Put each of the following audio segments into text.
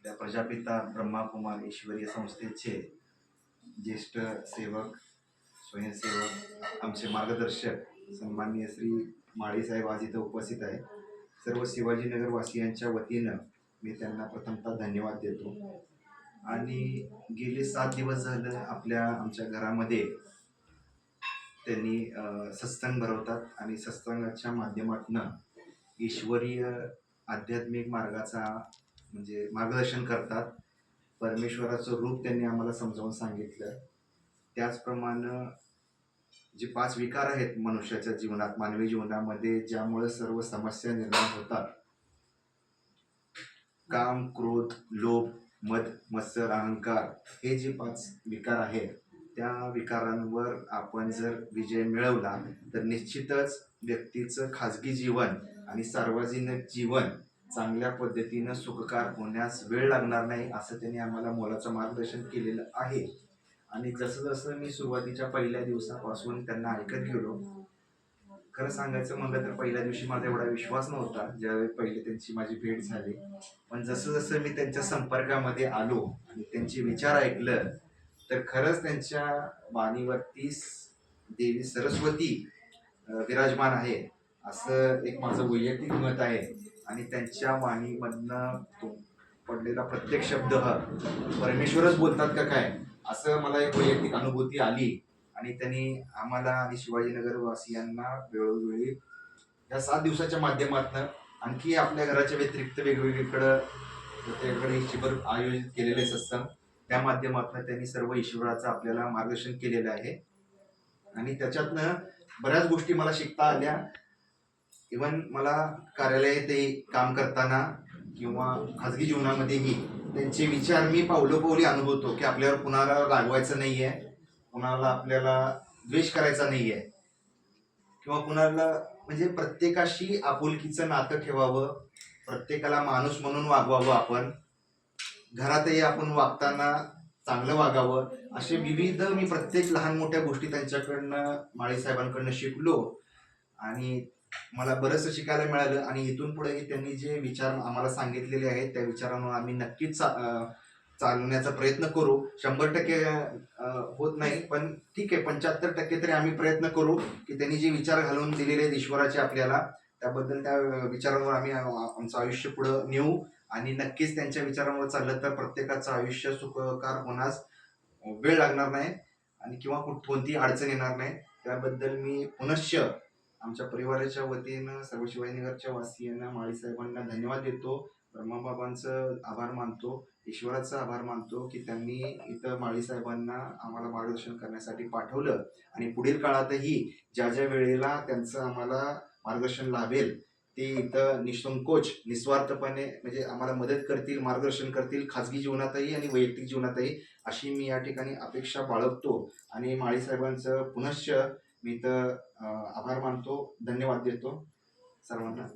आपल्या प्रजापिता ब्रह्माकुमार ईश्वरीय संस्थेचे ज्येष्ठ सेवक, स्वयंसेवक, आमचे मार्गदर्शक सन्माननीय श्री माळीसाहेब आज इथं उपस्थित आहे. सर्व शिवाजीनगर वासियांच्या वतीनं मी त्यांना प्रथमतः धन्यवाद देतो. आणि गेले 7 दिवस झालं आमच्या घरामध्ये त्यांनी सत्संग भरवतात आणि सत्संगाच्या माध्यमातून ईश्वरीय आध्यात्मिक मार्गाचा म्हणजे मार्गदर्शन करतात. परमेश्वराचं रूप त्यांनी आम्हाला समजावून सांगितलं. त्याचप्रमाणे जे 5 विकार आहेत मनुष्याच्या जीवनात, मानवी जीवनामध्ये, ज्यामुळे सर्व समस्या निर्माण होतात, काम, क्रोध, लोभ, मद, मत्सर, अहंकार, हे जे 5 विकार आहेत, त्या विकारांवर आपण जर विजय मिळवला तर निश्चितच व्यक्तीचं खाजगी जीवन आणि सार्वजनिक जीवन चांगल्या पद्धतीनं सुखकर होण्यास वेळ लागणार नाही, असं त्यांनी आम्हाला मोलाचं मार्गदर्शन केलेलं आहे. आणि जसं जसं मी सुरुवातीच्या पहिल्या दिवसापासून त्यांना ऐकत गेलो, खरं सांगायचं म्हणलं तर पहिल्या दिवशी माझा एवढा विश्वास नव्हता ज्यावेळी पहिले त्यांची माझी भेट झाली. पण जसं जसं मी त्यांच्या संपर्कामध्ये आलो आणि त्यांचे विचार ऐकलं तर खरंच त्यांच्या वाणीवरती देवी सरस्वती विराजमान आहे असं एक माझं वैयक्तिक मत आहे. आणि त्यांच्या वाणीमधनं तो पडलेला प्रत्येक शब्द हा परमेश्वरच बोलतात का काय, असं मला एक वैयक्तिक अनुभूती आली. आणि त्यांनी आम्हाला आणि शिवाजीनगर वासियांना वेळोवेळी या 7 दिवसाच्या माध्यमातून आणखी आपल्या घराच्या व्यतिरिक्त वेगवेगळीकडे शिबिर आयोजित केलेले सत्संग, त्या माध्यमातून त्यांनी सर्व ईश्वराचं आपल्याला मार्गदर्शन केलेलं आहे. आणि त्याच्यातनं बऱ्याच गोष्टी मला शिकता आल्या. इव्हन मला कार्यालयातही काम करताना किंवा खाजगी जीवनामध्येही त्यांचे विचार मी पावलोपावली अनुभवतो की आपल्यावर कुणाला रागवायचं नाहीये, कुणाला आपल्याला द्वेष करायचा नाहीये, किंवा कुणाला म्हणजे प्रत्येकाशी आपुलकीचं नातं ठेवावं, प्रत्येकाला माणूस म्हणून वागवावं, आपण घरातही आपण वागताना चांगलं वागावं, असे विविध मी प्रत्येक लहान मोठ्या गोष्टी त्यांच्याकडनं, माळी साहेबांकडनं शिकलो. आणि मला बरंचसं शिकायला मिळालं. आणि इथून पुढे त्यांनी जे विचार आम्हाला सांगितलेले आहेत त्या विचारांवर आम्ही नक्कीच चालवण्याचा प्रयत्न करू. 100% होत नाही, पण ठीक आहे, 75% तरी आम्ही प्रयत्न करू की त्यांनी जे विचार घालून दिलेले आहेत ईश्वराचे आपल्याला, त्याबद्दल त्या विचारांवर आम्ही आमचं आयुष्य पुढं नेऊ. आणि नक्कीच त्यांच्या विचारांवर चाललं तर प्रत्येकाचं आयुष्य सुखकर होण्यास वेळ लागणार नाही आणि किंवा कोणतीही अडचण येणार नाही. त्याबद्दल मी पुनश्च आमच्या परिवाराच्या वतीनं सर्व शिवाजीनगरच्या वासियांना, माळी साहेबांना धन्यवाद देतो. ब्रह्माबाबांचं आभार मानतो, ईश्वराचा आभार मानतो की त्यांनी इथं माळी साहेबांना आम्हाला मार्गदर्शन करण्यासाठी पाठवलं. आणि पुढील काळातही ज्या ज्या वेळेला त्यांचं आम्हाला मार्गदर्शन लाभेल ते इथं निसंकोच निस्वार्थपणे म्हणजे आम्हाला मदत करतील, मार्गदर्शन करतील, खाजगी जीवनातही आणि वैयक्तिक जीवनातही, अशी मी या ठिकाणी अपेक्षा बाळगतो. आणि माळी साहेबांचं पुनश्च मी तर आभार मानतो, धन्यवाद देतो सर्वांना.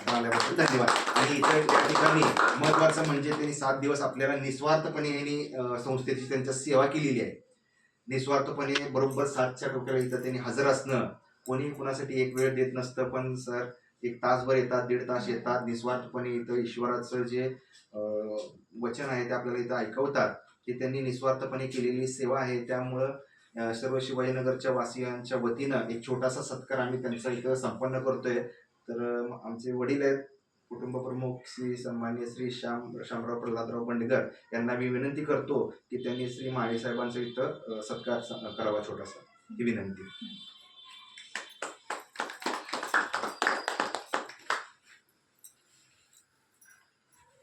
आल्याबद्दल धन्यवाद. आणि इतर या ठिकाणी महत्वाचं म्हणजे त्यांनी 7 दिवस आपल्याला निस्वार्थपणे यांनी संस्थेची त्यांच्या सेवा केलेली आहे. निस्वार्थपणे बरोबर 7च्या टोक्याला इथं त्यांनी हजर असणं, कोणी कुणासाठी एक वेळ देत नसतं, पण सर 1 तासभर येतात, 1.5 तास येतात, निस्वार्थपणे इथं ईश्वराचं जे वचन आहे ते आपल्याला इथं ऐकवतात. ते त्यांनी निस्वार्थपणे केलेली सेवा आहे. त्यामुळं सर्व शिवाजीनगरच्या वासियांच्या वतीनं एक छोटासा सत्कार आम्ही त्यांचा इथं संपन्न करतोय. तर आमचे वडील आहेत, कुटुंब प्रमुख श्री सन्माननीय श्री शामराव प्रल्हादराव बंडगर यांना मी विनंती करतो की त्यांनी श्री माळी साहेबांचा इथं सत्कार करावा छोटासा, ही विनंती.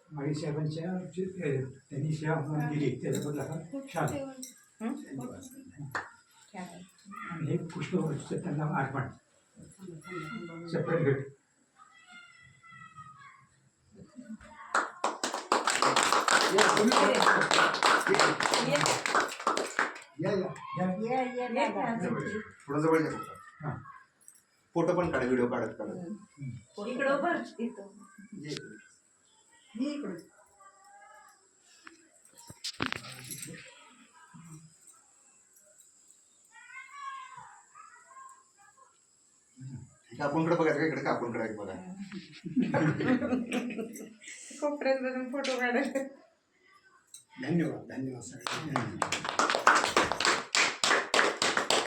माळी साहेबांच्या त्यांनी सेवा दिली त्याच्याबद्दल छान. आणि हे पुष्प त्यांना अर्पण सेपरेट भेट. थोडं जवळ घ्या, फोटो पण काढा, व्हिडिओ काढत काकूंकडे बघायचं का, इकडे काकूंकडे बघा. कोपऱ्यात बसून फोटो काढायचे. धन्यवाद धन्यवाद सगळ्यांना.